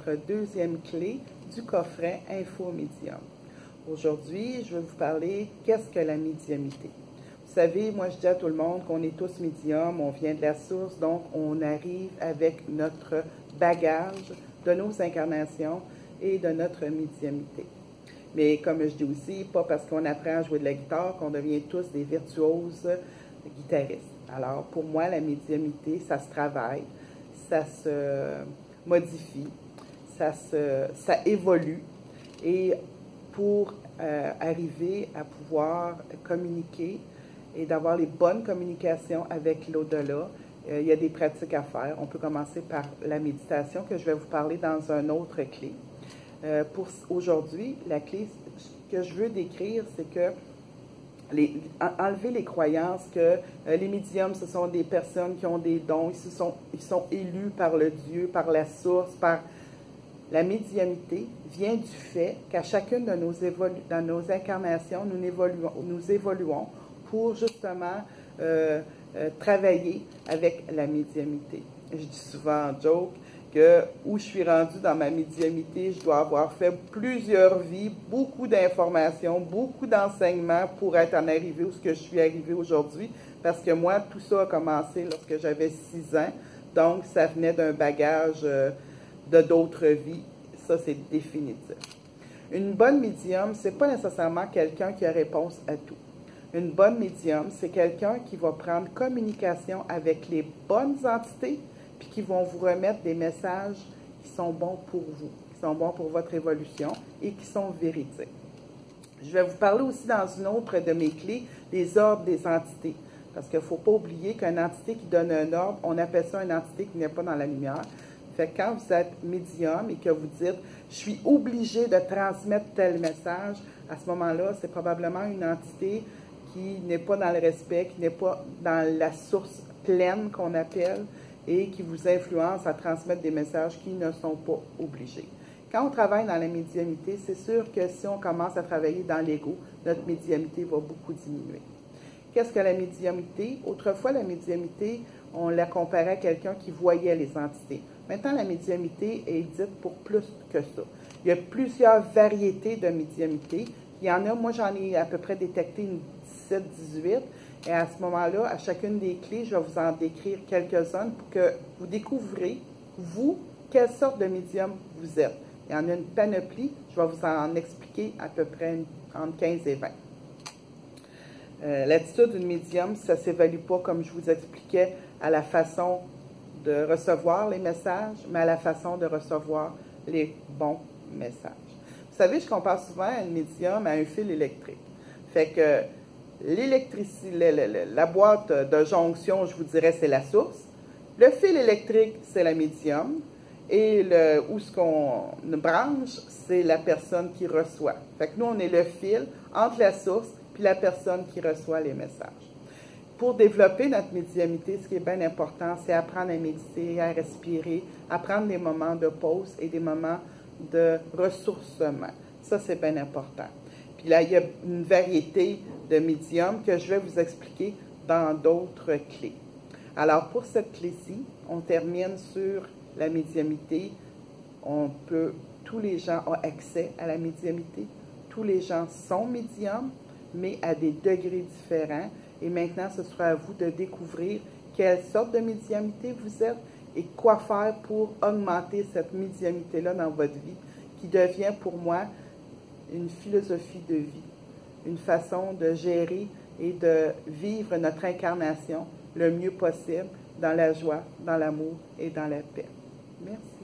notre deuxième clé du coffret Info Médium. Aujourd'hui, je vais vous parler qu'est-ce que la médiumnité. Vous savez, moi je dis à tout le monde qu'on est tous médiums, on vient de la source, donc on arrive avec notre bagage de nos incarnations et de notre médiumnité. Mais comme je dis aussi, pas parce qu'on apprend à jouer de la guitare qu'on devient tous des virtuoses guitaristes. Alors pour moi, la médiumnité, ça se travaille, ça se modifie, ça évolue. Et pour arriver à pouvoir communiquer et d'avoir les bonnes communications avec l'au-delà, il y a des pratiques à faire. On peut commencer par la méditation que je vais vous parler dans un autre clé. Pour aujourd'hui, la clé que je veux décrire, c'est que enlever les croyances que les médiums, ce sont des personnes qui ont des dons, ils sont élus par le Dieu, par la source, par la médiumnité vient du fait qu'à chacune de dans nos incarnations, nous évoluons pour justement travailler avec la médiumnité. Je dis souvent en joke que où je suis rendue dans ma médiumnité, je dois avoir fait plusieurs vies, beaucoup d'informations, beaucoup d'enseignements pour être en arrivé où ce que je suis arrivée aujourd'hui. Parce que moi, tout ça a commencé lorsque j'avais 6 ans. Donc, ça venait d'un bagage de d'autres vies. Ça, c'est définitif. Une bonne médium, c'est pas nécessairement quelqu'un qui a réponse à tout. Une bonne médium, c'est quelqu'un qui va prendre communication avec les bonnes entités puis qui vont vous remettre des messages qui sont bons pour vous, qui sont bons pour votre évolution et qui sont véridiques. Je vais vous parler aussi dans une autre de mes clés, des ordres des entités. Parce qu'il ne faut pas oublier qu'une entité qui donne un ordre, on appelle ça une entité qui n'est pas dans la lumière. Fait que quand vous êtes médium et que vous dites « je suis obligé de transmettre tel message », à ce moment-là, c'est probablement une entité qui n'est pas dans le respect, qui n'est pas dans la source pleine qu'on appelle et qui vous influence à transmettre des messages qui ne sont pas obligés. Quand on travaille dans la médiumnité, c'est sûr que si on commence à travailler dans l'ego, notre médiumnité va beaucoup diminuer. Qu'est-ce que la médiumnité? Autrefois, la médiumnité, on la comparait à quelqu'un qui voyait les entités. Maintenant, la médiumnité est dite pour plus que ça. Il y a plusieurs variétés de médiumnité. Il y en a, moi j'en ai à peu près détecté une 17-18. Et à ce moment-là, à chacune des clés, je vais vous en décrire quelques-unes pour que vous découvrez, vous, quelle sorte de médium vous êtes. Il y en a une panoplie, je vais vous en expliquer à peu près entre 15 et 20. L'attitude d'une médium, ça ne s'évalue pas, comme je vous expliquais, à la façon de recevoir les messages, mais à la façon de recevoir les bons messages. Vous savez, je compare souvent un médium à un fil électrique. Fait que la boîte de jonction, je vous dirais, c'est la source. Le fil électrique, c'est la médium. Et où ce qu'on branche, c'est la personne qui reçoit. Fait que nous, on est le fil entre la source puis la personne qui reçoit les messages. Pour développer notre médiumnité, ce qui est bien important, c'est apprendre à méditer, à respirer, à prendre des moments de pause et des moments de ressourcement. Ça, c'est bien important. Puis là, il y a une variété de médiums que je vais vous expliquer dans d'autres clés. Alors, pour cette clé-ci, on termine sur la médiumnité. Tous les gens ont accès à la médiumité. Tous les gens sont médiums, mais à des degrés différents. Et maintenant, ce sera à vous de découvrir quelle sorte de médiumité vous êtes et quoi faire pour augmenter cette médiumité-là dans votre vie, qui devient pour moi une philosophie de vie, une façon de gérer et de vivre notre incarnation le mieux possible dans la joie, dans l'amour et dans la paix. Merci.